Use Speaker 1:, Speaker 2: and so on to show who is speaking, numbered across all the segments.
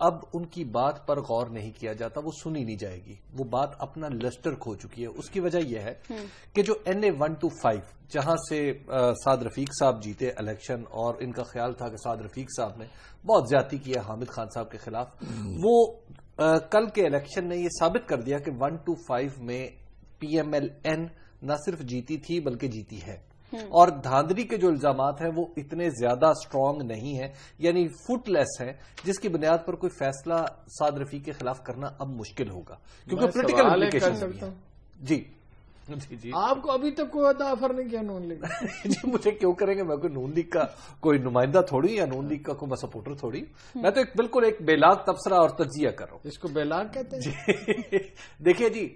Speaker 1: اب ان کی بات پر غور نہیں کیا جاتا، وہ سنی نہیں جائے گی، وہ بات اپنا لسٹر کھو چکی ہے. اس کی وجہ یہ ہے کہ جو NA 125 جہاں سے سعد رفیق صاحب جیتے الیکشن، اور ان کا خیال تھا کہ سعد رفیق صاحب نے بہت زیادتی کی ہے حامد خان صاحب کے خلاف، وہ کل کے الیکشن نے یہ ثابت کر دیا کہ 125 میں PMLN نہ صرف جیتی تھی بلکہ جیتی ہے. اور دھاندلی کے جو الزامات ہیں وہ اتنے زیادہ سٹرونگ نہیں ہیں، یعنی فٹ لیس ہیں، جس کی بنیاد پر کوئی فیصلہ سعد رفیق کے خلاف کرنا اب مشکل ہوگا، کیونکہ پولیٹیکل امپلیکیشن بھی ہیں. جی جی
Speaker 2: آپ کو ابھی تک کوئی عہدہ آفر نہیں کیا نون لیگ؟
Speaker 1: جی مجھے کیوں کریں گے، میں کوئی نون لیگ کا کوئی نمائندہ تھوڑی یا نون لیگ کا کوئی سپورٹر تھوڑی، میں تو بالکل ایک بے لاگ تبصرہ اور تجزیہ کر رہا ہوں.
Speaker 2: اس کو بے لاگ کہتے ہیں؟
Speaker 1: جی دیکھیے جی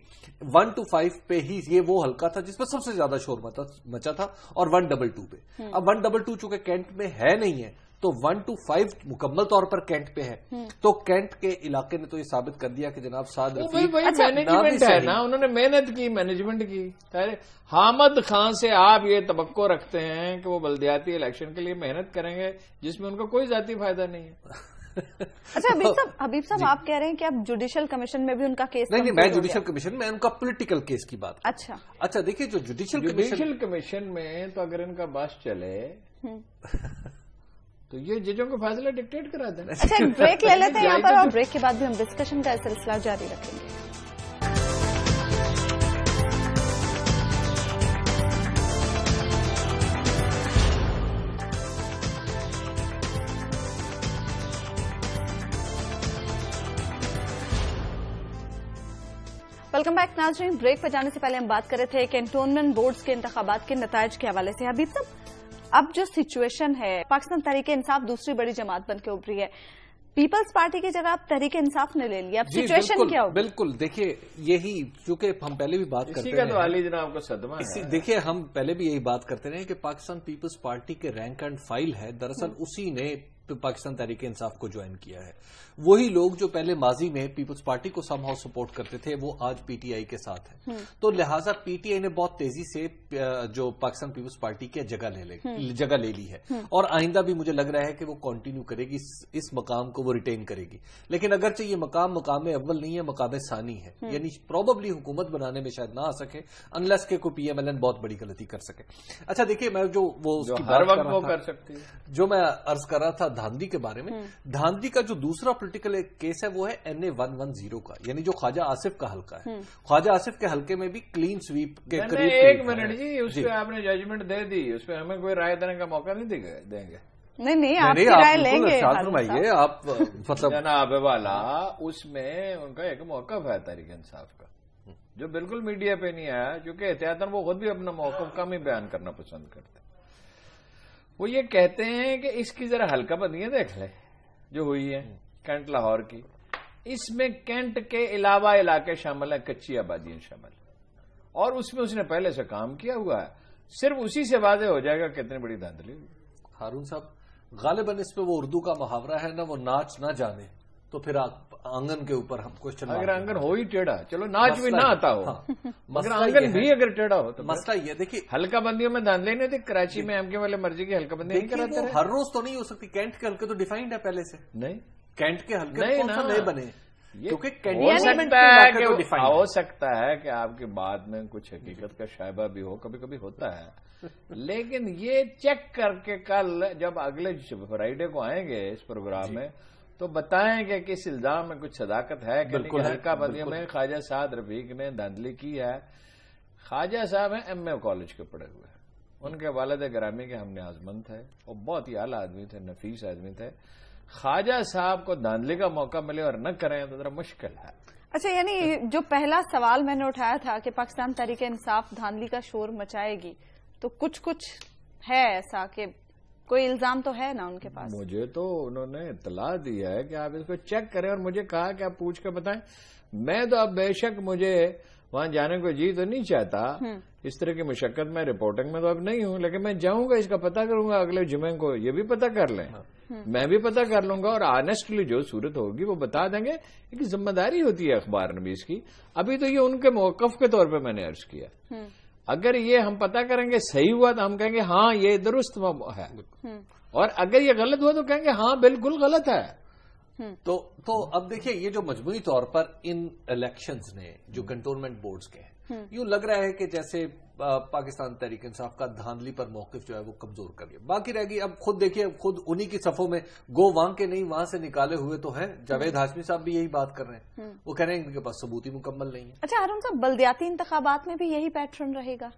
Speaker 1: 125 پہ ہی یہ وہ حلقہ تھا جس پہ سب سے زیادہ شور مچا تھا، اور 122 پہ. اب 122 چونکہ کینٹ میں ہے نہیں ہے تو 125 مکمل طور پر کینٹ پہ ہے. تو کینٹ کے علاقے نے تو یہ ثابت کر دیا کہ جناب سعد رفیق
Speaker 2: مینجمنٹ ہے نا، انہوں نے محنت کی، مینجمنٹ کی. حامد خان سے آپ یہ توقع رکھتے ہیں کہ وہ بلدیاتی الیکشن کے لیے محنت کریں گے جس میں ان کا کوئی ذاتی فائدہ نہیں ہے.
Speaker 3: اچھا حبیب صاحب آپ کہہ رہے ہیں کہ اب جوڈیشل کمیشن میں بھی ان کا کیس
Speaker 1: نہیں، میں جوڈیشل کمیشن میں ان کا پولیٹیکل کیس کی بات. اچھا دیکھیے جو جوڈیشل
Speaker 2: کمیشن میں تو اگر ان کا بس چلے تو یہ ججوں کو فیصلہ ڈکٹیٹ کرا دیں.
Speaker 3: اچھا بریک لے لیتے ہیں یہاں پر، اور بریک کے بعد بھی ہم ڈسکشن کا سلسلہ جاری رکھیں گے. ویلکم بیک ناظرین. بریک پہ جانے سے پہلے ہم بات کر رہے تھے کینٹونمنٹ بورڈز کے انتخابات کے نتائج کے حوالے سے. حبیب صاحب اب جو سچویشن ہے، پاکستان تحریک انصاف دوسری بڑی جماعت بن کے ابھری ہے، پیپلز پارٹی کی جگہ اب تحریک انصاف نے لے لیا، اب سچویشن کیا ہوگی؟
Speaker 1: بالکل دیکھیے یہی چونکہ ہم پہلے بھی بات کرتے ہیں،
Speaker 2: تو علی جناب کو صدمہ ہے.
Speaker 1: دیکھیے ہم پہلے بھی یہی بات کرتے رہے کہ پاکستان پیپلز پارٹی کے رینک اینڈ فائل ہے دراصل اسی نے پاکستان تحریک انصاف کو جوائن کیا ہے. وہی لوگ جو پہلے ماضی میں پیپلز پارٹی کو سم ہاؤ سپورٹ کرتے تھے وہ آج پی ٹی آئی کے ساتھ ہیں. تو لہٰذا پی ٹی آئی نے بہت تیزی سے جو پاکستان پیپلز پارٹی کی جگہ لے لی ہے، اور آئندہ بھی مجھے لگ رہا ہے کہ وہ کنٹینیو کرے گی، اس مقام کو وہ ریٹین کرے گی. لیکن اگرچہ یہ مقام اول نہیں ہے، مقام ثانی ہے، یعنی پروبیبلی حکومت بنانے میں شاید نہ آ سکے انلیس کہ کوئی PMLN بہت بڑی غلطی کر سکے. اچھا دیکھیے میں جو میں عرض کر رہا تھا دھاندلی کے بارے میں، دھاندلی کا جو دوسرا پولیٹیکل کیس ہے وہ ہے NA 110 کا، یعنی جو خواجہ آصف کا حلقہ ہے. خواجہ آصف کے حلقے میں بھی کلین سویپ کے قریب.
Speaker 2: ایک منٹ جی، اس پہ آپ نے ججمنٹ دے دی، اس پہ ہمیں کوئی رائے دینے کا موقع نہیں دیں گے.
Speaker 3: نہیں آپ کی رائے لیں گے.
Speaker 1: فرمائیے آپ، مطلب
Speaker 2: جناب والا اس میں ان کا ایک موقف ہے تحریک انصاف کا جو بالکل میڈیا پہ نہیں آیا، کیونکہ احتیاطاً وہ خود بھی اپنا موقف کم ہی بیان کرنا پسند کرتے. وہ یہ کہتے ہیں کہ اس کی ذرا حلقہ بندیاں دیکھ لیں جو ہوئی ہے کینٹ لاہور کی، اس میں کینٹ کے علاوہ علاقے شامل ہیں، کچی آبادیاں شامل ہیں، اور اس میں اس نے پہلے سے کام کیا ہوا ہے. صرف اسی سے واضح ہو جائے گا کتنی بڑی دھاندلی ہوئی.
Speaker 1: ہارون صاحب غالباً اس پہ وہ اردو کا محاورہ ہے نا، وہ ناچ نہ جانے تو پھر آنگن کے اوپر ہم کوشچن،
Speaker 2: اگر آنگن ہو ہی ٹیڑھا، چلو ناچ بھی نہ آتا ہو، مگر آنگن بھی اگر ٹیڑھا ہو تو
Speaker 1: مسئلہ یہ دیکھیے
Speaker 2: حلقہ بندیوں میں دھاندلی نہیں تھی. کراچی میں MK والے مرضی کی حلقہ بندی نہیں کراتے رہے.
Speaker 1: ہر روز تو نہیں ہو سکتی. کینٹ کے حلقے تو ڈیفائنڈ ہے پہلے سے. نہیں کینٹ کے حلقے نہیں بنے،
Speaker 2: ہو سکتا ہے کہ آپ کی بات میں کچھ حقیقت کا شائبہ بھی ہو، کبھی کبھی ہوتا ہے. لیکن یہ چیک کر کے کل جب اگلے فرائیڈے کو آئیں گے اس پروگرام میں تو بتائیں گے کہ اس الزام میں کچھ صداقت ہے کہ حلقہ بندیوں میں خواجہ سعد رفیق نے دھاندلی کی ہے. خواجہ صاحب ہیں MA کالج کے پڑھے ہوئے، ان کے والد گرامی کے ہم نیازمند تھے اور بہت ہی اعلیٰ آدمی تھے، نفیس آدمی تھے. خواجہ صاحب کو دھاندلی کا موقع ملے اور نہ کریں تو ذرا مشکل ہے.
Speaker 3: اچھا یعنی جو پہلا سوال میں نے اٹھایا تھا کہ پاکستان تحریک انصاف دھاندلی کا شور مچائے گی، تو کچھ ہے ایسا کہ کوئی الزام تو ہے نا ان کے پاس؟
Speaker 2: مجھے تو انہوں نے اطلاع دی ہے کہ آپ اس کو چیک کریں، اور مجھے کہا کہ آپ پوچھ کے بتائیں. میں تو اب بے شک مجھے وہاں جانے کو جی تو نہیں چاہتا، اس طرح کی مشقت میں رپورٹنگ میں تو اب نہیں ہوں، لیکن میں جاؤں گا، اس کا پتہ کروں گا اگلے جمعے کو. یہ بھی پتہ کر لیں، میں بھی پتہ کر لوں گا، اور آنےسٹلی جو صورت ہوگی وہ بتا دیں گے. ایک ذمہ داری ہوتی ہے اخبار نویس کی. ابھی تو یہ ان کے موقف کے طور پہ میں نے عرض کیا. اگر یہ ہم پتہ کریں گے صحیح ہوا تو ہم کہیں گے ہاں یہ درست ہے، اور اگر یہ غلط ہوا تو کہیں گے ہاں بالکل غلط ہے.
Speaker 1: تو اب دیکھیے یہ جو مجموعی طور پر ان الیکشنز نے جو کنٹونمنٹ بورڈز کے ہیں یوں لگ رہا ہے کہ جیسے پاکستان تحریک انصاف کا دھاندلی پر موقف جو ہے وہ کمزور کر گیا. باقی رہ گئی اب خود دیکھیے خود انہی کی صفوں میں گو وہاں کے نہیں وہاں سے نکالے ہوئے تو ہیں. جاوید ہاشمی صاحب بھی یہی بات کر رہے ہیں, وہ کہہ رہے ہیں ان کے پاس ثبوت ہی مکمل نہیں ہے.
Speaker 3: اچھا ہارون صاحب, بلدیاتی انتخابات میں بھی یہی پیٹرن رہے گا؟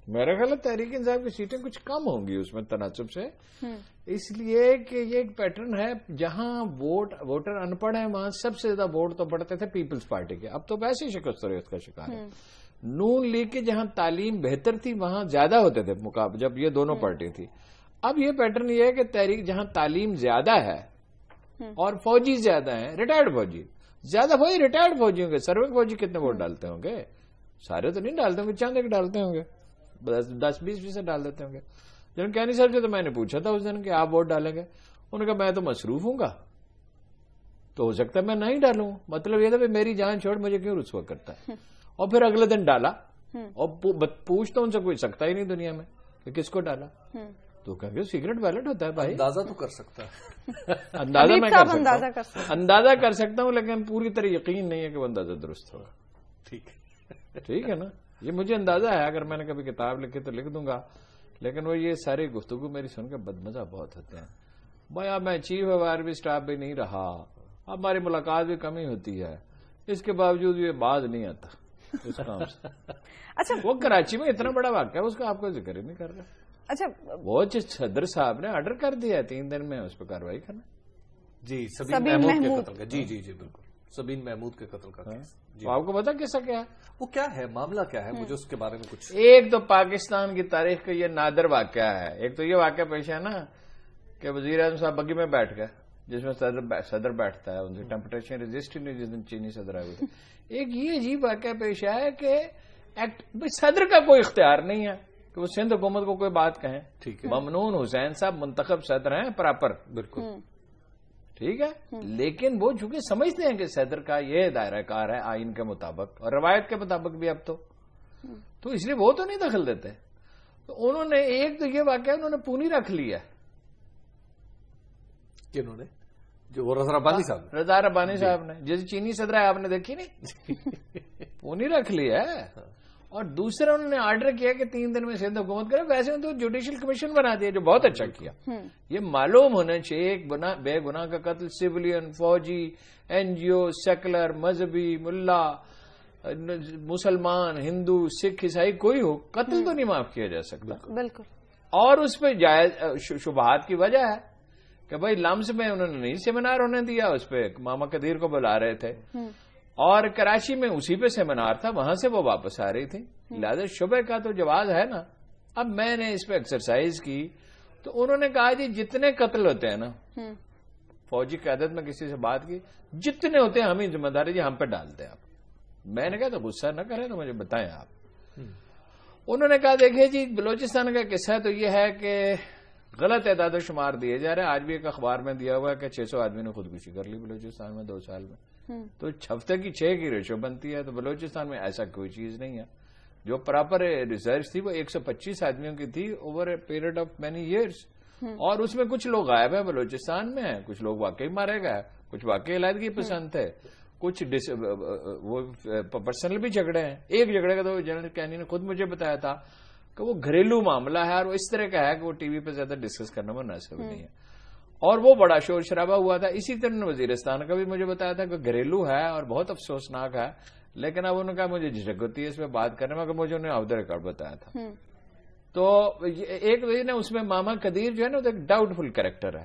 Speaker 2: میرا خیال ہے تحریک انصاف کی سیٹیں کچھ کم ہوں گی اس میں تناسب سے, اس لیے کہ یہ ایک پیٹرن ہے جہاں ووٹر ان پڑھ ہیں وہاں سب سے زیادہ ووٹ تو پڑتے تھے پیپلز پارٹی کے, اب تو ویسے ہی شکست و ریت کا شکار ہے. نون لیگ کی جہاں تعلیم بہتر تھی وہاں زیادہ ہوتے تھے مقابلے جب یہ دونوں پارٹی تھی. اب یہ پیٹرن یہ ہے کہ تحریک جہاں تعلیم زیادہ ہے اور فوجی زیادہ ہیں, ریٹائرڈ فوجی زیادہ, وہی ریٹائرڈ فوجی ہوں گے. سروے فوجی کتنے ووٹ ڈالتے ہوں گے؟ سارے تو نہیں ڈالتے ہوں گے, چند ایک ڈالتے ہوں گے, 10-20% ڈال دیتے ہوں گے. جن کینی صاحب سے تو میں نے پوچھا تھا اس دن کہ آپ ووٹ ڈالیں گے, انہوں نے کہا میں تو مصروف ہوں گا تو ہو سکتا ہے میں نہیں ڈالوں. مطلب یہ تھا کہ میری جان چھوڑ مجھے کیوں رسوا کرتا ہے. اور پھر اگلے دن ڈالا, اور پوچھتا ان سے کوئی سکتا ہی نہیں دنیا میں کہ کس کو ڈالا, تو کہ سیکرٹ بیلٹ ہوتا ہے بھائی.
Speaker 1: اندازہ تو کر سکتا ہے,
Speaker 2: اندازہ میں اندازہ کر سکتا ہوں, لیکن پوری طرح یقین نہیں ہے کہ وہ اندازہ درست ہوگا. ٹھیک ہے نا, یہ مجھے اندازہ ہے, اگر میں نے کبھی کتاب لکھی تو لکھ دوں گا, لیکن وہ یہ ساری گفتگو میری سن کے بدمزہ بہت ہوتے ہیں. بھائی اب میں چیف آف آرمی اسٹاف بھی نہیں رہا, اب ہماری ملاقات بھی کمی ہوتی ہے, اس کے باوجود یہ باز نہیں آتا اس کام سے.
Speaker 3: اچھا
Speaker 2: وہ کراچی میں اتنا بڑا واقعہ ہے اس کا آپ کو ذکر ہی نہیں کر رہا.
Speaker 3: اچھا
Speaker 2: وہ صدر صاحب نے آرڈر کر دیا ہے 3 دن میں اس پہ کارروائی کرنا.
Speaker 1: جی سبین محمود کے قتل کا, جی بالکل سبین محمود کے قتل کا کیس.
Speaker 2: آپ کو پتا قصہ کیا ہے,
Speaker 1: وہ کیا ہے, معاملہ کیا ہے, مجھے اس کے بارے میں کچھ.
Speaker 2: ایک تو پاکستان کی تاریخ کا یہ نادر واقعہ ہے. ایک تو یہ واقعہ پیش ہے نا کہ وزیر اعظم صاحب بگی میں بیٹھ گئے جس میں صدر بیٹھتا ہے, ان سے ٹیمپٹیشن رجسٹ نہیں جس دن چینی صدر آئے ہوئے. ایک یہ عجیب واقعہ پیش آیا کہ صدر کا کوئی اختیار نہیں ہے کہ وہ سندھ حکومت کو کوئی بات کہیں. ٹھیک ہے, ممنون حسین صاحب منتخب صدر ہیں پراپر, بالکل ٹھیک ہے, لیکن وہ چونکہ سمجھتے ہیں کہ صدر کا یہ دائرہ کار ہے آئین کے مطابق اور روایت کے مطابق بھی, اب تو اس لیے وہ تو نہیں دخل دیتے. تو انہوں نے ایک تو یہ واقعہ انہوں نے پونی رکھ لیا.
Speaker 1: کنہوں نے؟ جو وہ رضا ربانی صاحب,
Speaker 2: رضا ربانی صاحب نے, جیسے چینی صدر ہے آپ نے دیکھی نہیں, پونی رکھ لیا ہے. اور دوسرا انہوں نے آرڈر کیا کہ 3 دن میں سندھ حکومت کرے. ویسے ان تو جوڈیشل کمیشن بنا دیا جو بہت اچھا کیا. یہ معلوم ہونا چاہیے ایک بے گناہ کا قتل, سویلین, فوجی, این جی او, سیکولر, مذہبی, ملا, مسلمان, ہندو, سکھ, عیسائی کوئی ہو, قتل تو نہیں معاف کیا جا سکتا.
Speaker 3: بالکل.
Speaker 2: اور اس پہ جائز شبہات کی وجہ ہے کہ بھائی لمز میں انہوں نے نہیں سیمینار ہونے دیا, اس پہ ماما قدیر کو بلا رہے تھے, اور کراچی میں اسی پہ سیمینار تھا, وہاں سے وہ واپس آ رہی تھی. لہذا شبہ کا تو جواز ہے نا. اب میں نے اس پہ ایکسرسائز کی تو انہوں نے کہا جی جتنے قتل ہوتے ہیں نا, فوجی قیادت میں کسی سے بات کی, جتنے ہوتے ہیں ہم ہی ذمہ داری جی ہم پہ ڈالتے ہیں آپ. میں نے کہا تو غصہ نہ کریں تو مجھے بتائیں آپ. انہوں نے کہا دیکھیے جی بلوچستان کا قصہ تو یہ ہے کہ غلط اعداد و شمار دیے جا رہے ہیں. آج بھی ایک اخبار میں دیا ہوا ہے کہ 600 آدمی نے خودکشی کر لی بلوچستان میں 2 سال میں. تو 6 کی 6 کی ریشو بنتی ہے. تو بلوچستان میں ایسا کوئی چیز نہیں ہے. جو پراپر ریسرچ تھی وہ 125 آدمیوں کی تھی over a period of many years, اور اس میں کچھ لوگ غائب ہیں بلوچستان میں, کچھ لوگ واقعی مارے گئے, کچھ واقعی علیحدگی پسند تھے, کچھ وہ پرسنل بھی جھگڑے ہیں. ایک جھگڑے کا تو جنرل کینی نے خود مجھے بتایا تھا کہ وہ گھریلو معاملہ ہے اور وہ اس طرح کا ہے کہ وہ ٹی وی پہ زیادہ ڈسکس کرنا مناسب نہیں ہے, اور وہ بڑا شور شرابہ ہوا تھا. اسی طرح وزیرستان کا بھی مجھے بتایا تھا کہ گھریلو ہے اور بہت افسوسناک ہے, لیکن اب انہوں نے کہا مجھے جھجک ہوتی ہے اس پہ بات کرنے میں, کہ مجھے انہیں آف دا ریکارڈ بتایا تھا. تو ایک وجہ نا اس میں ماما قدیر جو ہے نا وہ ایک ڈاؤٹ فل کریکٹر ہے,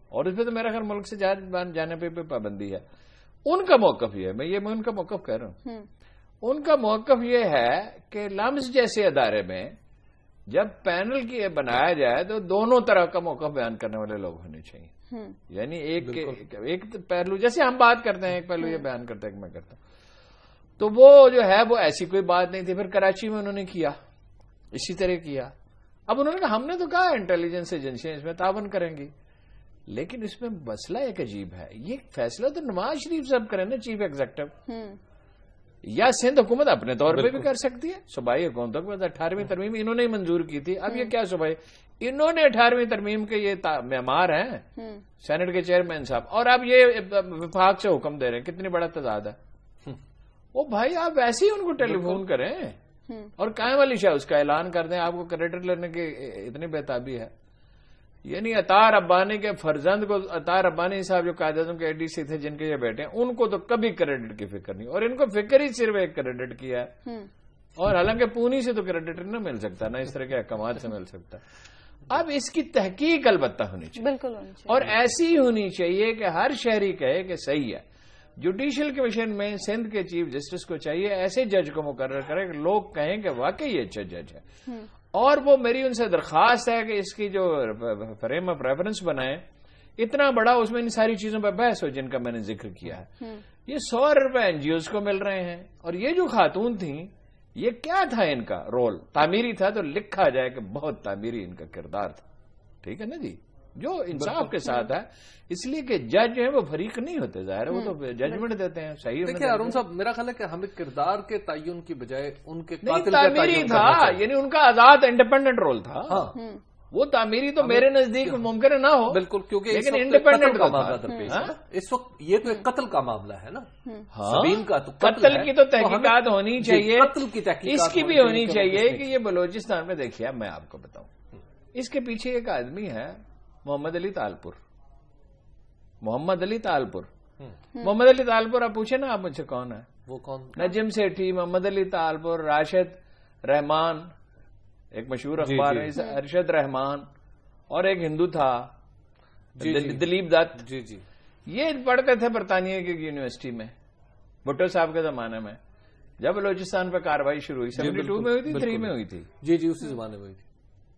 Speaker 2: اور اس پہ تو میرا خیال ملک سے جانے پہ پابندی ہے. ان کا موقف یہ ہے, میں ان کا موقف کہہ رہا ہوں, ان کا موقف یہ ہے کہ لمز جیسے ادارے میں جب پینل کی بنایا جائے تو دونوں طرح کا موقف بیان کرنے والے لوگ ہونے چاہیے. یعنی ایک پہلو جیسے ہم بات کرتے ہیں, ایک پہلو یہ بیان کرتے ہیں کہ میں کرتا ہوں, تو وہ جو ہے وہ ایسی کوئی بات نہیں تھی. پھر کراچی میں انہوں نے کیا, اسی طرح کیا. اب انہوں نے کہا ہم نے تو کہا انٹیلیجنس ایجنسیاں اس میں تعاون کریں گی, لیکن اس میں مسئلہ ایک عجیب ہے. یہ فیصلہ تو نواز شریف صاحب کریں نا, چیف ایگزیکٹو, یا سندھ حکومت اپنے طور پہ بھی کر سکتی ہے. صوبائی حکومتوں کے بعد 18ویں ترمیم انہوں نے ہی منظور کی تھی. اب یہ کیا صوبائی انہوں نے 18ویں ترمیم کے یہ معمار ہیں سینٹ کے چیئرمین صاحب، اور اب یہ وفاق سے حکم دے رہے ہیں. کتنی بڑا تضاد ہے. وہ بھائی آپ ویسے ہی ان کو ٹیلی فون کریں اور قائم علی شاہ اس کا اعلان کر دیں. آپ کو کریڈٹ لینے کی اتنی بےتابی ہے. یعنی عطا ربانی کے فرزند کو، عطا ربانی صاحب جو قائد اعظم کے ایڈی سی تھے جن کے یہ بیٹے ہیں، ان کو تو کبھی کریڈٹ کی فکر نہیں، اور ان کو فکر ہی صرف ایک کریڈٹ کی ہے. اور حالانکہ پونی سے تو کریڈٹ نہ مل سکتا، نہ اس طرح کے احکامات سے مل سکتا. اب اس کی تحقیق البتہ ہونی چاہیے،
Speaker 3: بالکل ہونی چاہیے،
Speaker 2: اور ایسی ہونی چاہیے کہ ہر شہری کہے کہ صحیح ہے. جوڈیشل کمیشن میں سندھ کے چیف جسٹس کو چاہیے ایسے جج کو مقرر کرے کہ لوگ کہیں کہ واقعی یہ اچھا جج ہے. اور وہ میری ان سے درخواست ہے کہ اس کی جو فریم آف ریفرنس بنائے اتنا بڑا، اس میں ان ساری چیزوں پہ بحث ہو جن کا میں نے ذکر کیا ہے. یہ 100 روپے این جی اوز کو مل رہے ہیں، اور یہ جو خاتون تھیں یہ کیا تھا ان کا رول؟ تعمیری تھا تو لکھا جائے کہ بہت تعمیری ان کا کردار تھا. ٹھیک ہے نا جی، جو انصاف کے ساتھ ہے. اس لیے کہ جج جو ہے وہ فریق نہیں ہوتے، ظاہر ہے وہ تو ججمنٹ دیتے ہیں. صحیح
Speaker 1: دیکھیے ارون صاحب، میرا خیال ہے کہ ہمیں کردار کے تعین کی بجائے ان کے قاتل کا
Speaker 2: تعمیری
Speaker 1: تعین
Speaker 2: تھا،
Speaker 1: کرنا چاہیے.
Speaker 2: یعنی ان کا آزاد انڈیپینڈنٹ رول تھا. وہ تعمیری تو میرے نزدیک ممکن نہ ہو،
Speaker 1: بالکل، کیونکہ
Speaker 2: لیکن انڈیپینڈنٹ
Speaker 1: کا معاملہ درپیش ہے. اس وقت یہ تو ایک قتل کا معاملہ ہے نا. سبین کا تو
Speaker 2: قتل کی تو تحقیقات ہونی چاہیے،
Speaker 1: قتل کی تحقیقات
Speaker 2: اس کی بھی ہونی چاہیے کہ یہ بلوچستان میں دیکھیے. میں آپ کو بتاؤں، اس کے پیچھے ایک آدمی ہے محمد علی تالپور. محمد علی تالپور آپ پوچھیں نا آپ مجھ سے کون ہے؟
Speaker 1: وہ کون؟
Speaker 2: نجم سیٹھی، محمد علی تالپور، راشد رحمان، ایک مشہور اخبار ہے ارشد رحمان، اور ایک ہندو تھا دلیپ دت.
Speaker 1: جی جی،
Speaker 2: یہ پڑھتے تھے برطانیہ کی یونیورسٹی میں بھٹو صاحب کے زمانے میں، جب بلوچستان پہ کاروائی شروع ہوئی 72 میں ہوئی تھی، 3 میں ہوئی تھی.
Speaker 1: جی جی، اسی زمانے میں ہوئی تھی.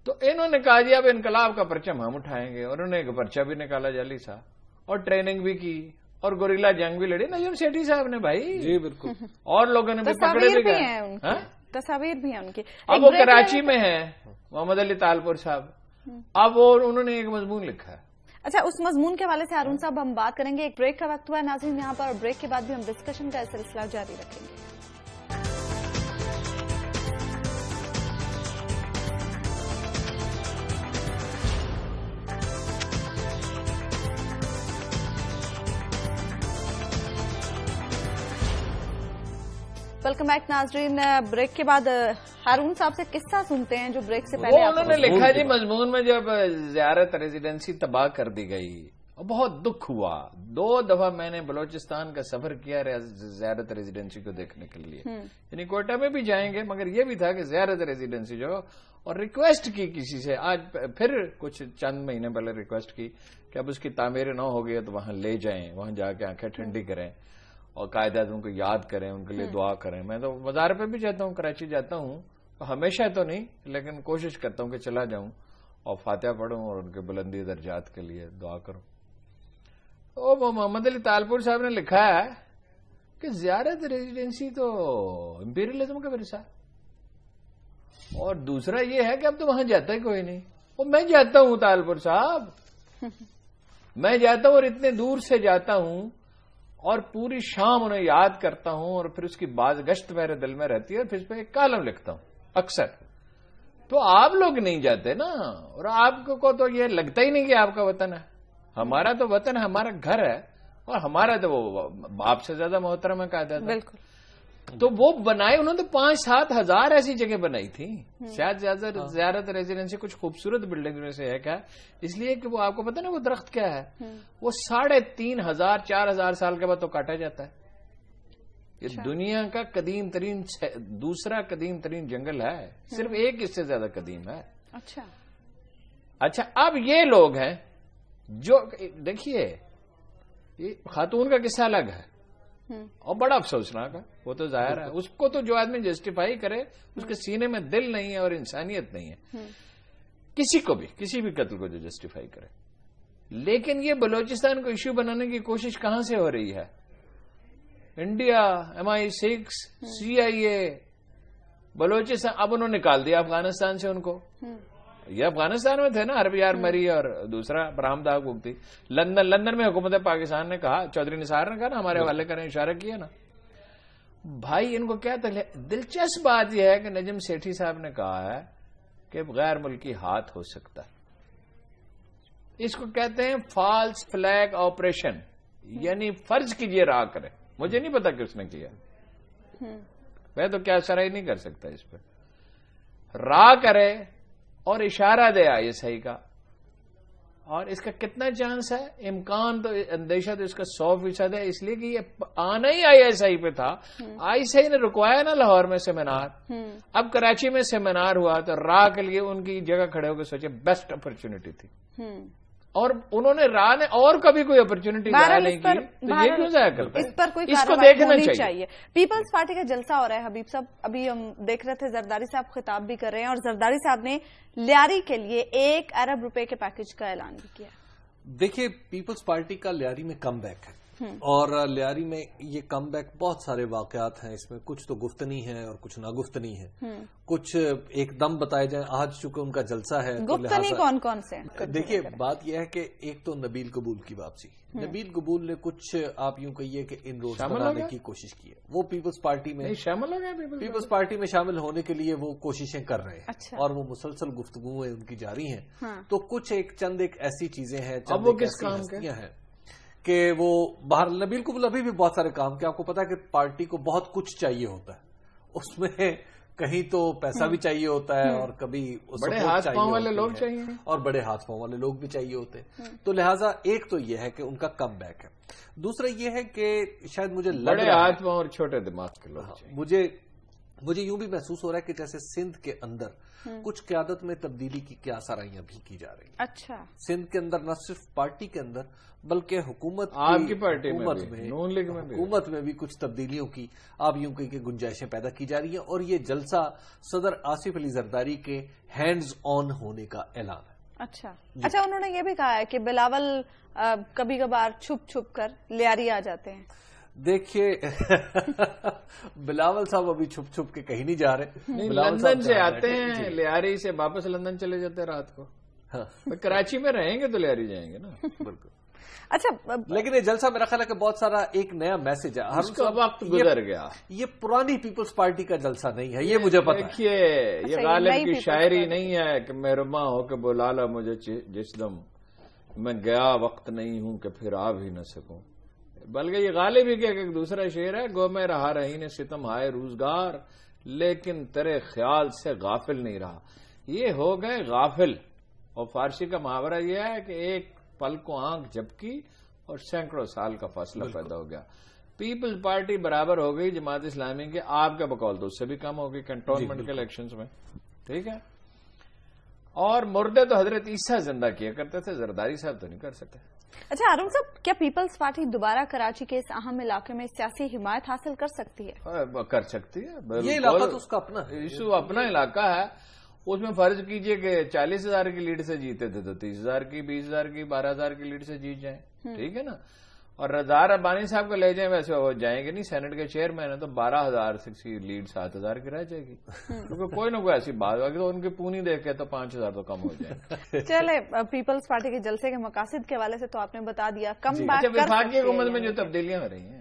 Speaker 2: تو انہوں نے کہا جی اب انقلاب کا پرچم ہم اٹھائیں گے، اور انہوں نے ایک پرچہ بھی نکالا جعلی سا، اور ٹریننگ بھی کی، اور گوریلا جنگ بھی لڑی نجم سیٹھی صاحب نے بھائی.
Speaker 1: جی بالکل،
Speaker 2: اور لوگوں نے بھی پکڑے بھی گئے.
Speaker 3: تصاویر بھی ہیں ان کی.
Speaker 2: اب وہ کراچی میں ہے محمد علی تالپور صاحب. اب وہ انہوں نے ایک مضمون لکھا ہے.
Speaker 3: اچھا، اس مضمون کے حوالے سے ہارون صاحب ہم بات کریں گے. ایک بریک کا وقت ہوا ہے ناظرین یہاں پر، اور بریک کے بعد بھی ہم ڈسکشن کا سلسلہ جاری رکھیں گے. ویلکم بیک ناظرین. بریک کے بعد ہارون صاحب سے قصہ سنتے ہیں جو بریک سے پہلے
Speaker 2: انہوں نے لکھا جی مضمون میں، جب زیارت ریزیڈنسی تباہ کر دی گئی بہت دکھ ہوا. 2 دفعہ میں نے بلوچستان کا سفر کیا زیارت ریزیڈنسی کو دیکھنے کے لیے. یعنی کوئٹہ میں بھی جائیں گے، مگر یہ بھی تھا کہ زیارت ریزیڈنسی جو، اور ریکویسٹ کی کسی سے، آج پھر کچھ چند مہینے پہلے ریکویسٹ کی کہ اب اس کی تعمیر نہ ہو گئی تو وہاں لے جائیں، وہاں جا کے آنکھیں ٹھنڈی کریں اور قائد اعظم کو یاد کریں، ان کے لیے دعا کریں. میں تو مزار پہ بھی جاتا ہوں، کراچی جاتا ہوں، ہمیشہ تو نہیں لیکن کوشش کرتا ہوں کہ چلا جاؤں اور فاتحہ پڑھوں اور ان کے بلندی درجات کے لیے دعا کروں. وہ محمد علی تالپور صاحب نے لکھا ہے کہ زیارت ریزیڈنسی تو امپیریلزم کا ورثہ، اور دوسرا یہ ہے کہ اب تو وہاں جاتا ہی کوئی نہیں. وہ میں جاتا ہوں تالپور صاحب، میں جاتا ہوں، اور اتنے دور سے جاتا ہوں، اور پوری شام انہیں یاد کرتا ہوں، اور پھر اس کی باز گشت میرے دل میں رہتی ہے، اور پھر اس پہ ایک کالم لکھتا ہوں اکثر. تو آپ لوگ نہیں جاتے نا، اور آپ کو تو یہ لگتا ہی نہیں کہ آپ کا وطن ہے. ہمارا تو وطن ہے، ہمارا گھر ہے، اور ہمارا تو وہ باپ سے زیادہ محترم ہے قائد اعظم.
Speaker 3: بالکل.
Speaker 2: تو وہ بنائے انہوں نے 5-7 ہزار ایسی جگہ بنائی تھی. شاید زیارت ریزیڈنسی کچھ خوبصورت بلڈنگ میں سے ایک ہے، اس لیے کہ وہ آپ کو پتا نا وہ درخت کیا ہے، وہ 3,500-4,000 سال کے بعد تو کاٹا جاتا ہے. یہ دنیا کا قدیم ترین دوسرا قدیم ترین جنگل ہے، صرف ایک اس سے زیادہ قدیم ہے. اچھا اب یہ لوگ ہیں جو، دیکھیے یہ خاتون کا قصہ الگ ہے اور بڑا افسوسناک ہے، وہ تو ظاہر ہے. اس کو تو جو آدمی جسٹیفائی کرے اس کے سینے میں دل نہیں ہے اور انسانیت نہیں ہے، کسی بھی قتل کو جو جسٹیفائی کرے. لیکن یہ بلوچستان کو ایشو بنانے کی کوشش کہاں سے ہو رہی ہے؟ India, MI6، CIA، Balochistan. اب انہوں نے نکال دیا افغانستان سے ان کو. یہ افغانستان میں تھے نا، عربی یار مری اور دوسرا برہم داغ بھگتی. لندن میں حکومت پاکستان نے کہا، چودھری نثار نے کہا نا ہمارے حوالے کریں، اشارہ کیا نا. بھائی ان کو کیا دلچسپ بات یہ ہے کہ نجم سیٹھی صاحب نے کہا ہے کہ غیر ملکی ہاتھ ہو سکتا ہے. اس کو کہتے ہیں فالس فلیگ آپریشن، یعنی فرض کیجئے راہ کرے. مجھے نہیں پتا کہ اس نے کیا، میں تو کیا سرائی نہیں کر سکتا اس پہ. راہ کرے اور اشارہ دے آئی ایس آئی کا، اور اس کا کتنا چانس ہے؟ امکان تو اندیشہ تو اس کا 100% ہے، اس لیے کہ یہ آنا ہی آئی ایس آئی پہ تھا. آئی ایس آئی نے رکوایا نا لاہور میں سیمینار، اب کراچی میں سیمینار ہوا تو راہ کے لیے ان کی جگہ کھڑے ہو کے سوچے بیسٹ اپرچونٹی تھی، اور انہوں نے راہ نے اور کبھی کوئی اپرچونٹی ضائع نہیں کی، تو یہ کیوں ضائع کرتا ہے؟
Speaker 3: اس پر کوئی
Speaker 2: اس کو
Speaker 3: کارروائی
Speaker 2: دیکھنا
Speaker 3: ہونی
Speaker 2: چاہیے.
Speaker 3: چاہیے. پیپلز پارٹی کا جلسہ ہو رہا ہے حبیب صاحب، ابھی ہم دیکھ رہے تھے زرداری صاحب خطاب بھی کر رہے ہیں، اور زرداری صاحب نے لیاری کے لیے 1 ارب روپے کے پیکج کا اعلان بھی کیا.
Speaker 1: دیکھیے پیپلز پارٹی کا لیاری میں کم بیک ہے، اور لیاری میں یہ کم بیک بہت سارے واقعات ہیں. اس میں کچھ تو گفتنی ہے اور کچھ ناگفتنی ہے. کچھ ایک دم بتائے جائیں، آج چونکہ ان کا جلسہ ہے تو
Speaker 3: گفتنی کون کون سے؟
Speaker 1: دیکھیے بات یہ ہے کہ ایک تو نبیل قبول کی واپسی. نبیل قبول نے کچھ آپ یوں کہیے کہ ان روڈ بنانے کی کوشش کی ہے. وہ پیپلز پارٹی میں
Speaker 2: شامل ہو گیا،
Speaker 1: پیپلز پارٹی میں شامل ہونے کے لیے وہ کوششیں کر رہے ہیں، اور وہ مسلسل گفتگویں ان کی جاری ہیں. تو کچھ چند ایسی چیزیں ہیں،
Speaker 2: اب وہ کس کام کے
Speaker 1: ہیں کہ وہ باہر. نبیل قبول ابھی بھی بہت سارے کام کے، آپ کو پتا ہے کہ پارٹی کو بہت کچھ چاہیے ہوتا ہے، اس میں کہیں تو پیسہ بھی چاہیے ہوتا ہے، اور کبھی
Speaker 2: بڑے ہاتھ پاؤں والے لوگ چاہیے،
Speaker 1: اور بڑے ہاتھ پاؤں والے لوگ بھی چاہیے ہوتے ہیں. تو لہٰذا ایک تو یہ ہے کہ ان کا کم بیک ہے. دوسرا یہ ہے کہ شاید مجھے
Speaker 2: بڑے ہاتھ پاؤں اور چھوٹے دماغ کے لوگ.
Speaker 1: مجھے یوں بھی محسوس ہو رہا ہے کہ جیسے سندھ کے اندر کچھ قیادت میں تبدیلی کی کیا سرائیاں بھی کی جا رہی ہیں.
Speaker 3: اچھا،
Speaker 1: سندھ کے اندر نہ صرف پارٹی کے اندر بلکہ حکومت
Speaker 2: آپ کی پارٹی میں نون لیگ میں
Speaker 1: حکومت میں بھی کچھ تبدیلیوں کی آپ یوں کہ گنجائشیں پیدا کی جا رہی ہیں. اور یہ جلسہ صدر آصف علی زرداری کے ہینڈز آن ہونے کا اعلان ہے.
Speaker 3: اچھا، انہوں نے یہ بھی کہا ہے کہ بلاول کبھی کبھار چھپ چھپ کر لیاری آ جاتے ہیں.
Speaker 1: دیکھیے بلاول صاحب ابھی چھپ چھپ کے کہیں نہیں جا رہے،
Speaker 2: لندن سے آتے ہیں، لیاری سے واپس لندن چلے جاتے ہیں رات کو. کراچی میں رہیں گے تو لیاری جائیں گے نا. بالکل.
Speaker 1: اچھا، لیکن یہ جلسہ میرا خیال ہے کہ بہت سارا ایک نیا میسج ہے.
Speaker 2: اس کا وقت گزر گیا.
Speaker 1: یہ پرانی پیپلز پارٹی کا جلسہ نہیں ہے، یہ مجھے پتا ہے.
Speaker 2: دیکھیے یہ غالب کی شاعری نہیں ہے کہ مہرباں ہو کے بلا لا مجھے جس دم میں گیا وقت نہیں ہوں کہ پھر آ بھی نہ سکوں، بلکہ یہ غالب ہی کہ ایک دوسرا شعر ہے. گو میں رہا رہی نے ستم ہائے روزگار، لیکن تیرے خیال سے غافل نہیں رہا. یہ ہو گئے غافل. اور فارسی کا محاورہ یہ ہے کہ ایک پل کو آنکھ جھپکی اور سینکڑوں سال کا فاصلہ پیدا ہو گیا. پیپلز پارٹی برابر ہو گئی جماعت اسلامی کے، آپ کا بقول تو اس سے بھی کم ہو گئی کنٹونمنٹ کے الیکشنز میں. ٹھیک ہے. اور مردے تو حضرت عیسیٰ زندہ کیا کرتے تھے، زرداری صاحب تو نہیں کر سکتے.
Speaker 3: اچھا ہارون صاحب، کیا پیپلز پارٹی دوبارہ کراچی کے اس اہم علاقے میں سیاسی حمایت حاصل کر سکتی ہے؟
Speaker 2: کر سکتی ہے.
Speaker 1: یہ علاقہ تو اس کا اپنا ہے،
Speaker 2: اپنا علاقہ ہے. اس میں فرض کیجئے کہ 40,000 کی لیڈ سے جیتے تھے تو 30,000 کی، 20,000 کی، 12,000 کی لیڈ سے جیت جائیں. ٹھیک ہے نا. اور رضا ربانی صاحب کو لے جائیں، ویسے وہ جائیں گے نہیں، سینٹ کے چیئرمین ہے، تو 12,000 کی لیڈ 7,000 کی رہ جائے گی. کیونکہ کوئی نہ کوئی ایسی بات ہوگی تو ان کی پونی دیکھ کے تو 5,000 تو کم ہو جائے.
Speaker 3: چلے پیپلز پارٹی کے جلسے کے مقاصد کے حوالے سے تو آپ نے بتا دیا. کم بات
Speaker 2: وفاقی حکومت میں جو تبدیلیاں ہو رہی ہیں،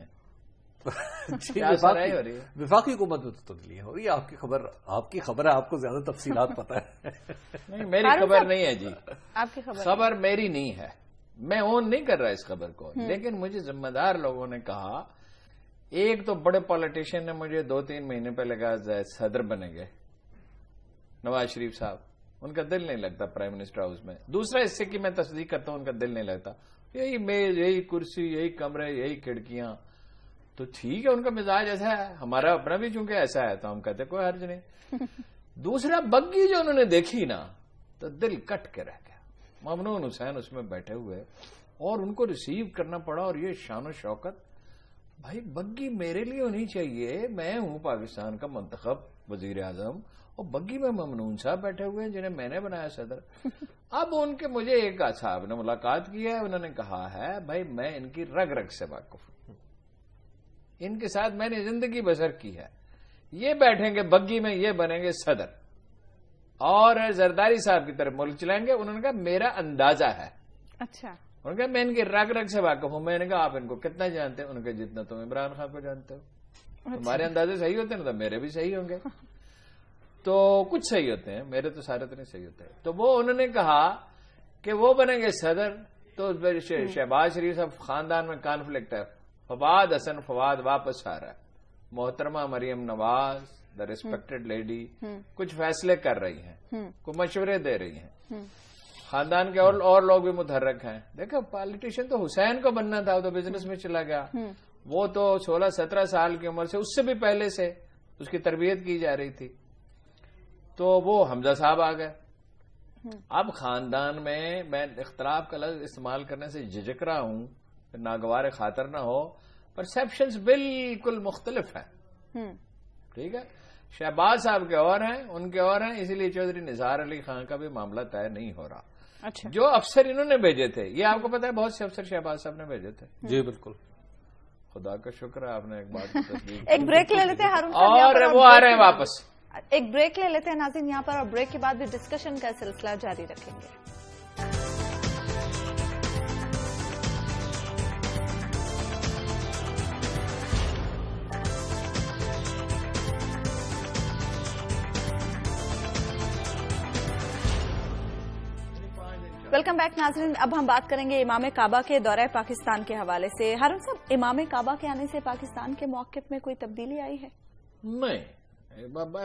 Speaker 1: وفاقی حکومت میں تو تبدیلیاں ہو رہی ہے. آپ کی خبر ہے، آپ کو زیادہ تفصیلات پتہ ہے.
Speaker 2: نہیں میری خبر نہیں ہے جی.
Speaker 3: آپ کی
Speaker 2: خبر میری نہیں ہے، میں اون نہیں کر رہا اس خبر کو. لیکن مجھے ذمہ دار لوگوں نے کہا، ایک تو بڑے پالیٹیشین نے مجھے 2-3 مہینے پہلے کہا صدر بنے گے نواز شریف صاحب، ان کا دل نہیں لگتا پرائم منسٹر ہاؤس میں. دوسرا اس سے کہ میں تصدیق کرتا ہوں ان کا دل نہیں لگتا، یہی میز، یہی کرسی، یہی کمرے، یہی کھڑکیاں. تو ٹھیک ہے، ان کا مزاج ایسا ہے، ہمارا اپنا بھی چونکہ ایسا ہے تو ہم کہتے کوئی حرج نہیں. دوسرا بگی جو انہوں نے دیکھی نا تو دل کٹ کے رہ گیا. ممنون حسین اس میں بیٹھے ہوئے اور ان کو ریسیو کرنا پڑا، اور یہ شان و شوکت. بھائی بگی میرے لیے ہونی چاہیے، میں ہوں پاکستان کا منتخب وزیر اعظم، اور بگی میں ممنون صاحب بیٹھے ہوئے ہیں جنہیں میں نے بنایا صدر. اب ان کے مجھے ایک صاحب نے ملاقات کی ہے، انہوں نے کہا ہے بھائی میں ان کی رگ رگ سے واقف ہوں، ان کے ساتھ میں نے زندگی بسر کی ہے. یہ بیٹھیں گے بگی میں، یہ بنیں گے صدر، اور زرداری صاحب کی طرف ملک چلائیں گے. انہوں نے کہا میرا اندازہ ہے.
Speaker 3: اچھا.
Speaker 2: انہوں نے کہا میں ان کی رگ رگ سے واقف ہوں. میں نے کہا آپ ان کو کتنا جانتے ہیں؟ ان کے جتنا تم عمران خان کو جانتے ہو. تمہارے اندازے صحیح ہوتے ہیں تو میرے بھی صحیح ہوں گے. تو کچھ صحیح ہوتے ہیں، میرے تو سارے تو نہیں صحیح ہوتے. تو وہ انہوں نے کہا کہ وہ بنیں گے صدر، تو شہباز شریف صاحب خاندان میں کانفلکٹ ہے. فواد حسن فواد واپس آ رہا ہے، محترمہ مریم نواز دا ریسپیکٹڈ لیڈی کچھ فیصلے کر رہی ہیں، کوئی مشورے دے رہی ہیں، خاندان کے اور لوگ بھی متحرک ہیں. دیکھو پالیٹیشین تو حسین کو بننا تھا، وہ تو بزنس میں چلا گیا. وہ تو 16-17 سال کی عمر سے، اس سے بھی پہلے سے اس کی تربیت کی جا رہی تھی. تو وہ حمزہ صاحب آ گئے. اب خاندان میں اختلاف کا لفظ استعمال کرنے سے جھجک رہا ہوں، ناگوار خاطر نہ ہو، پرسپشنز بالکل مختلف ہیں. ٹھیک ہے، شہباز صاحب کے اور ہیں، ان کے اور ہیں، اسی لیے چودھری نثار علی خان کا بھی معاملہ طے نہیں ہو رہا.
Speaker 3: اچھا،
Speaker 2: جو افسر انہوں نے بھیجے تھے، یہ آپ کو پتا ہے بہت سے افسر شہباز صاحب نے بھیجے تھے.
Speaker 1: جی بالکل،
Speaker 2: خدا کا شکر ہے آپ نے ایک بات کی تصدیق.
Speaker 3: ایک بریک لے لیتے ہیں ہارون صاحب،
Speaker 2: اور وہ آ رہے ہیں واپس.
Speaker 3: ایک بریک لے لیتے ہیں ناظرین یہاں پر، اور بریک کے بعد بھی ڈسکشن کا سلسلہ جاری رکھیں گے. ویلکم بیک ناظرین. اب ہم بات کریں گے امام کعبہ کے دورہ پاکستان کے حوالے سے. ہارون صاحب، امام کعبہ کے آنے سے پاکستان کے موقف میں کوئی تبدیلی آئی ہے؟
Speaker 2: نہیں،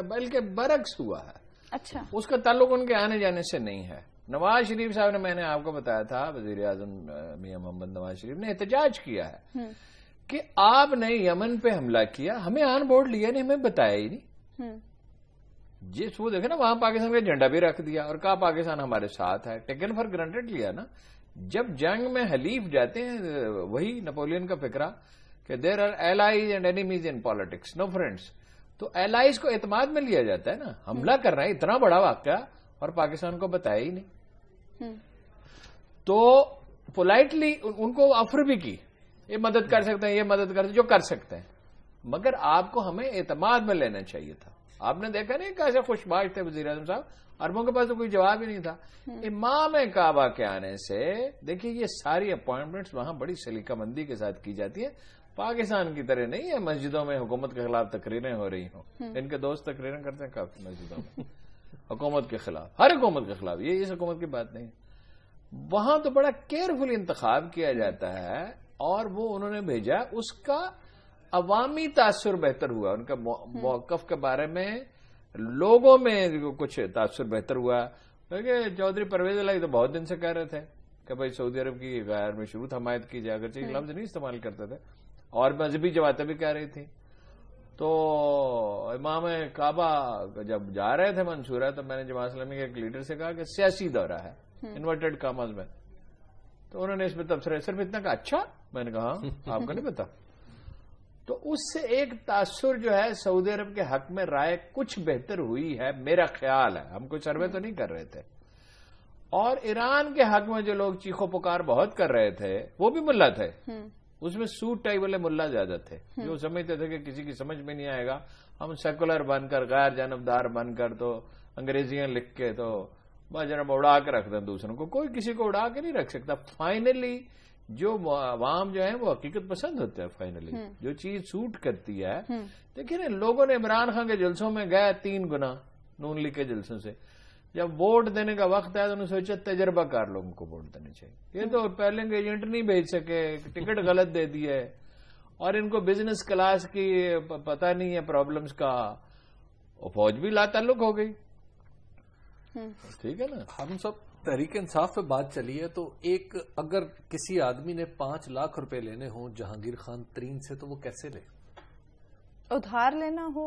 Speaker 2: بلکہ برعکس ہوا ہے.
Speaker 3: اچھا،
Speaker 2: اس کا تعلق ان کے آنے جانے سے نہیں ہے. نواز شریف صاحب نے، میں نے آپ کو بتایا تھا، وزیر اعظم میاں محمد نواز شریف نے احتجاج کیا ہے کہ آپ نے یمن پہ حملہ کیا، ہمیں آن بورڈ لیا نہیں، ہمیں بتایا ہی نہیں. جس وہ دیکھے نا، وہاں پاکستان کا جھنڈا بھی رکھ دیا اور کہا پاکستان ہمارے ساتھ ہے. ٹیکن فار گرانٹیڈ لیا نا. جب جنگ میں حلیف جاتے ہیں، وہی نپولین کا فکرہ کہ there are allies and enemies in politics, no friends. تو ایلائز کو اعتماد میں لیا جاتا ہے نا. حملہ کر رہا ہے، اتنا بڑا واقعہ، اور پاکستان کو بتایا ہی نہیں. تو پولائٹلی ان کو آفر بھی کی، یہ مدد کر سکتے ہیں، یہ مدد کر جو کر سکتے ہیں، مگر آپ کو ہمیں اعتماد میں لینا چاہیے تھا. آپ نے دیکھا نہیں کیسے خوشباش تھے وزیر اعظم صاحب، عربوں کے پاس تو کوئی جواب ہی نہیں تھا. امام کعبہ کے آنے سے دیکھیے یہ ساری اپوائنٹمنٹس وہاں بڑی سلیقہ مندی کے ساتھ کی جاتی ہیں. پاکستان کی طرح نہیں ہے مسجدوں میں حکومت کے خلاف تقریریں ہو رہی ہوں. ان کے دوست تقریریں کرتے ہیں کافی مسجدوں میں حکومت کے خلاف، ہر حکومت کے خلاف. یہ اس حکومت کی بات نہیں. وہاں تو بڑا کیئرفل انتخاب کیا جاتا ہے، اور وہ انہوں نے بھیجا، اس کا عوامی تاثر بہتر ہوا. ان کا موقف کے بارے میں لوگوں میں کچھ تاثر بہتر ہوا. کیونکہ چودھری پرویز الہی تو بہت دن سے کہہ رہے تھے کہ بھائی سعودی عرب کی غیر مشروط حمایت کی جائے، اگرچہ لفظ نہیں استعمال کرتے تھے، اور مذہبی جماعتیں بھی کہہ رہی تھیں. تو امام کعبہ جب جا رہے تھے منصورہ، تو میں نے جماعت اسلامی کے ایک لیڈر سے کہا کہ سیاسی دورہ ہے، انورٹڈ کامز میں. تو انہوں نے اس میں تبصرہ صرف اتنا کہا اچھا. میں نے کہا آپ کو نہیں پتا. تو اس سے ایک تاثر جو ہے سعودی عرب کے حق میں رائے کچھ بہتر ہوئی ہے، میرا خیال ہے. ہم کوئی سروے تو نہیں کر رہے تھے. اور ایران کے حق میں جو لوگ چیخو پکار بہت کر رہے تھے، وہ بھی ملا تھے. اس میں سوٹ ٹائی والے ملا زیادہ تھے، جو سمجھتے تھے کہ کسی کی سمجھ میں نہیں آئے گا، ہم سیکولر بن کر، غیر جانبدار بن کر، تو انگریزیاں لکھ کے تو جناب اڑا کے رکھ دیں دوسروں کو. کوئی کسی کو اڑا کے نہیں رکھ سکتا. فائنلی جو عوام جو ہیں وہ حقیقت پسند ہوتے ہیں. فائنلی جو چیز سوٹ کرتی ہے. دیکھیں نا، لوگوں نے عمران خان کے جلسوں میں گئے 3 گنا نون لیگ کے جلسوں سے. جب ووٹ دینے کا وقت آیا تو انہوں نے سوچا تجربہ کار لوگوں کو ووٹ دینے چاہیے. یہ تو پہلے کے ایجنٹ نہیں بھیج سکے، ٹکٹ غلط دے دی ہے، اور ان کو بزنس کلاس کی پتہ نہیں ہے پرابلمز کا، اور فوج بھی لا تعلق ہو گئی. ٹھیک ہے نا.
Speaker 1: ہم سب تحریک انصاف پہ بات چلی ہے، تو ایک اگر کسی آدمی نے 5 لاکھ روپے لینے ہوں جہانگیر خان ترین سے، تو وہ کیسے لے؟
Speaker 3: ادھار لینا ہو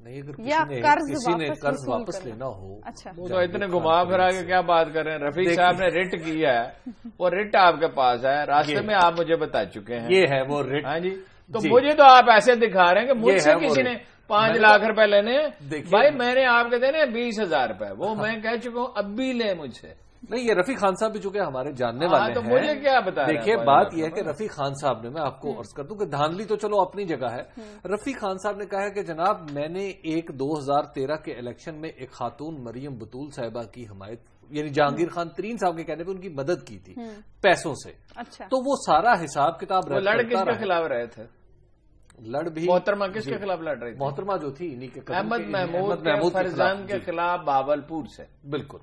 Speaker 1: نہیں، اگر
Speaker 3: یا
Speaker 1: کسی نے قرض واپس لینا ہو.
Speaker 3: اچھا،
Speaker 2: وہ تو اتنے گھما پھرا کے کیا بات کر رہے ہیں. رفیق صاحب نے رٹ کیا ہے، وہ رٹ آپ کے پاس ہے، راستے میں آپ مجھے بتا چکے ہیں.
Speaker 1: یہ ہے وہ رٹ.
Speaker 2: ہاں جی. تو مجھے تو آپ ایسے دکھا رہے ہیں کہ مجھ سے کسی نے 5 لاکھ روپے لینے ہیں. بھائی میں نے آپ کے دینے 20,000 روپے، وہ میں کہہ چکا ہوں اب بھی لے مجھ سے.
Speaker 1: نہیں، یہ رفیق خان صاحب بھی چونکہ ہمارے جاننے والے
Speaker 2: تو مجھے کیا بتا رہے ہیں.
Speaker 1: دیکھیے بات یہ ہے کہ رفیق خان صاحب نے، میں آپ کو عرض کر دوں کہ دھاندلی تو چلو اپنی جگہ ہے. رفیق خان صاحب نے کہا ہے کہ جناب میں نے 2013 کے الیکشن میں ایک خاتون مریم بطول صاحبہ کی حمایت، یعنی جہانگیر خان ترین صاحب کے کہنے پہ ان کی مدد کی تھی پیسوں سے.
Speaker 3: اچھا،
Speaker 1: تو وہ سارا حساب کتاب
Speaker 2: لڑ کس کے خلاف رہے تھے؟
Speaker 1: لڑ بھی
Speaker 2: محترمہ کس کے خلاف لڑ رہی تھی؟
Speaker 1: محترمہ جو تھی انہی کے
Speaker 2: احمد محمود فرزند کے خلاف بہاولپور سے.
Speaker 1: بالکل.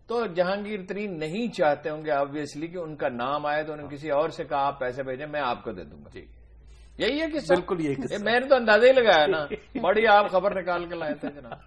Speaker 2: تو جہانگیر ترین نہیں چاہتے ہوں گے آبویسلی کہ ان کا نام آئے تو انہوں نے کسی اور سے کہا آپ پیسے بھیجیں میں آپ کو دے دوں گا. یہی ہے کہ
Speaker 1: بالکل یہی.
Speaker 2: میں نے تو اندازہ ہی لگایا نا. بڑی آپ خبر نکال کے لائے تھے جناب.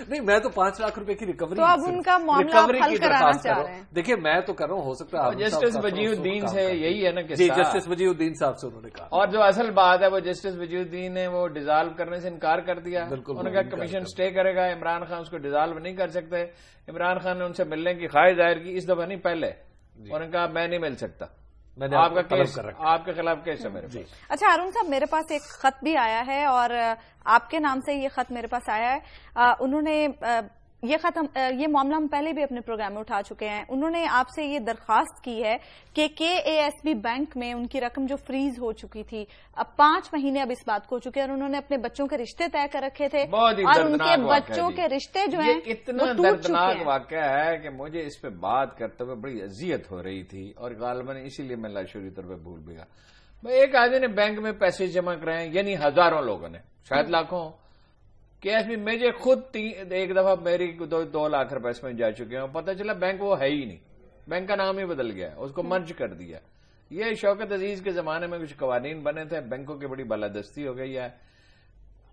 Speaker 1: نہیں میں تو 5 لاکھ روپے کی ریکوری
Speaker 3: تو اب ان کا معاملہ حل کرانا چاہ رہے ہیں.
Speaker 1: دیکھیے میں تو کر رہا ہوں، ہو سکتا ہے
Speaker 2: جسٹس وجیہ الدین سے یہی ہے نا کہ
Speaker 1: جسٹس وجیہ الدین صاحب سے انہوں نے کہا. اور
Speaker 2: جو اصل بات ہے وہ جسٹس وجیہ الدین نے وہ ڈیزالو کرنے سے انکار کر دیا. انہوں نے کہا کمیشن سٹے کرے گا، عمران خان اس کو ڈیزالو نہیں کر سکتے. عمران خان نے ان سے ملنے کی خواہش ظاہر کی، اس دفعہ نہیں پہلے. انہوں نے کہا میں نہیں مل سکتا، آپ کا کیس آپ کے خلاف کیس ہے میرے پاس.
Speaker 3: اچھا ہارون صاحب، میرے پاس ایک خط بھی آیا ہے اور آپ کے نام سے یہ خط میرے پاس آیا ہے. انہوں نے یہ معاملہ ہم پہلے بھی اپنے پروگرام میں اٹھا چکے ہیں. انہوں نے آپ سے یہ درخواست کی ہے کہ KASB بینک میں ان کی رقم جو فریز ہو چکی تھی، اب 5 مہینے اب اس بات کو ہو چکے ہیں، اور انہوں نے اپنے بچوں کے رشتے طے کر رکھے تھے اور ان کے بچوں کے رشتے جو ہیں
Speaker 2: اتنا دردناک واقعہ ہے کہ مجھے اس پہ بات کرتے ہوئے بڑی اذیت ہو رہی تھی اور غالباً اسی لیے میں لاشعوری طور پہ بھول بھی گیا. ایک آدمی نے بینک میں پیسے جمع کرائے، یعنی ہزاروں لوگوں نے، شاید لاکھوں. KSB مجھے خود ایک دفعہ میری 2 لاکھ روپے اس میں جا چکے ہیں. پتہ چلا بینک وہ ہے ہی نہیں، بینک کا نام ہی بدل گیا، اس کو مرج کر دیا. یہ شوکت عزیز کے زمانے میں کچھ قوانین بنے تھے، بینکوں کی بڑی بالادستی ہو گئی ہے.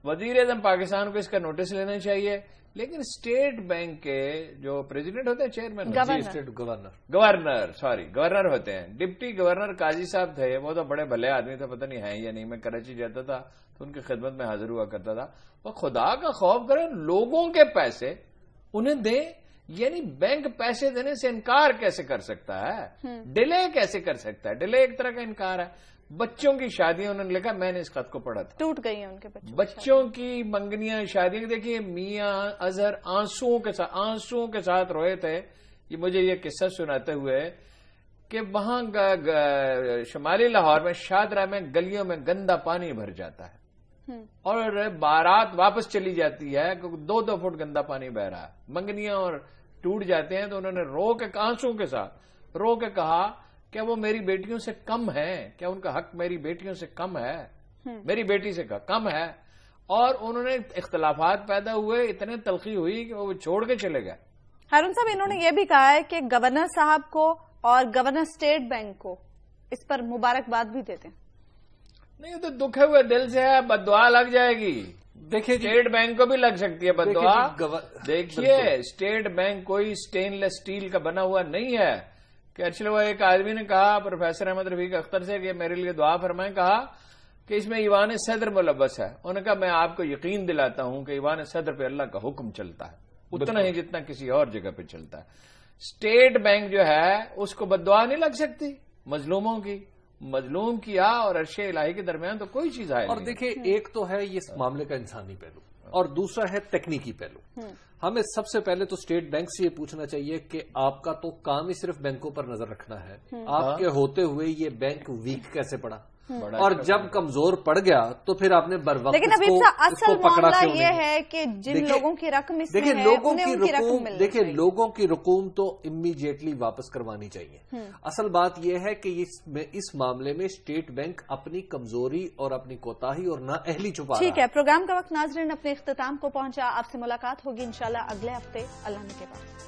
Speaker 2: وزیر اعظم پاکستان کو اس کا نوٹس لینا چاہیے. لیکن اسٹیٹ بینک کے جو پریزیڈنٹ ہوتے ہیں، چیئرمین گورنر ہوتے ہیں، ڈپٹی گورنر قاضی صاحب تھے، وہ تو بڑے بھلے آدمی تھے، پتہ نہیں ہیں یا نہیں. میں کراچی جاتا تھا تو ان کی خدمت میں حاضر ہوا کرتا تھا. وہ خدا کا خوف کریں، لوگوں کے پیسے انہیں دیں. یعنی بینک پیسے دینے سے انکار کیسے کر سکتا ہے؟ ڈیلے کیسے کر سکتا ہے؟ ڈیلے ایک طرح کا انکار ہے. بچوں کی شادیاں انہوں نے لکھا، میں نے اس خط کو پڑھا تھا،
Speaker 3: ٹوٹ گئی ہیں ان کے
Speaker 2: بچوں کی منگنیاں، شادیاں. دیکھیے میاں اظہر آنسوؤں کے ساتھ روئے تھے. یہ مجھے یہ قصہ سناتے ہوئے کہ وہاں شمالی لاہور میں شادرہ میں گلیوں میں گندا پانی بھر جاتا ہے اور بارات واپس چلی جاتی ہے، 2-2 فٹ گندا پانی بہ رہا ہے، منگنیاں اور ٹوٹ جاتے ہیں. تو انہوں نے رو کے آنسوؤں کے ساتھ رو کے کہا کیا وہ میری بیٹیوں سے کم ہے؟ کیا ان کا حق میری بیٹیوں سے کم ہے؟ میری بیٹی سے کم ہے؟ اور انہوں نے اختلافات پیدا ہوئے، اتنے تلخی ہوئی کہ وہ چھوڑ کے چلے گئے.
Speaker 3: ہارون صاحب، انہوں نے یہ بھی کہا ہے کہ گورنر صاحب کو اور گورنر اسٹیٹ بینک کو اس پر مبارکباد بھی دیتے ہیں.
Speaker 2: نہیں تو دکھے ہوئے دل سے ہے، بد دعا لگ جائے گی. دیکھیے اسٹیٹ بینک کو بھی لگ سکتی ہے بد دعا. دیکھیے اسٹیٹ بینک کوئی سٹین لیس اسٹیل کا بنا ہوا نہیں ہے. کہ ایکچولی وہ ایک آدمی نے کہا پروفیسر احمد رفیق اختر سے کہ میرے لیے دعا فرمائیں، کہا کہ اس میں ایوان صدر ملوث ہے. انہوں نے کہا میں آپ کو یقین دلاتا ہوں کہ ایوان صدر پہ اللہ کا حکم چلتا ہے اتنا ہی جتنا کسی اور جگہ پہ چلتا ہے. اسٹیٹ بینک جو ہے اس کو بد دعا نہیں لگ سکتی. مظلوموں کی، مظلوم کیا اور عرش الہی کے درمیان تو کوئی چیز آئے.
Speaker 1: اور دیکھیں ایک تو ہے اس معاملے کا انسانی پہلو اور دوسرا ہے تکنیکی پہلو. ہمیں سب سے پہلے تو اسٹیٹ بینک سے یہ پوچھنا چاہیے کہ آپ کا تو کام ہی صرف بینکوں پر نظر رکھنا ہے، آپ کے ہوتے ہوئے یہ بینک ویک کیسے پڑا؟ اور جب کمزور پڑ گیا تو پھر آپ نے بر وقت
Speaker 3: لیکن ابھی اصل معاملہ یہ ہے کہ جن لوگوں کی رقم اس میں ہے
Speaker 1: دیکھیں لوگوں کی رقوم تو امیڈیٹلی واپس کروانی چاہیے. اصل بات یہ ہے کہ اس معاملے میں اسٹیٹ بینک اپنی کمزوری اور اپنی کوتاہی اور نااہلی چھپا رہا ہے.
Speaker 3: ٹھیک ہے، پروگرام کا وقت ناظرین اپنے اختتام کو پہنچا. آپ سے ملاقات ہوگی انشاءاللہ اگلے ہفتے. اللہ کے بعد.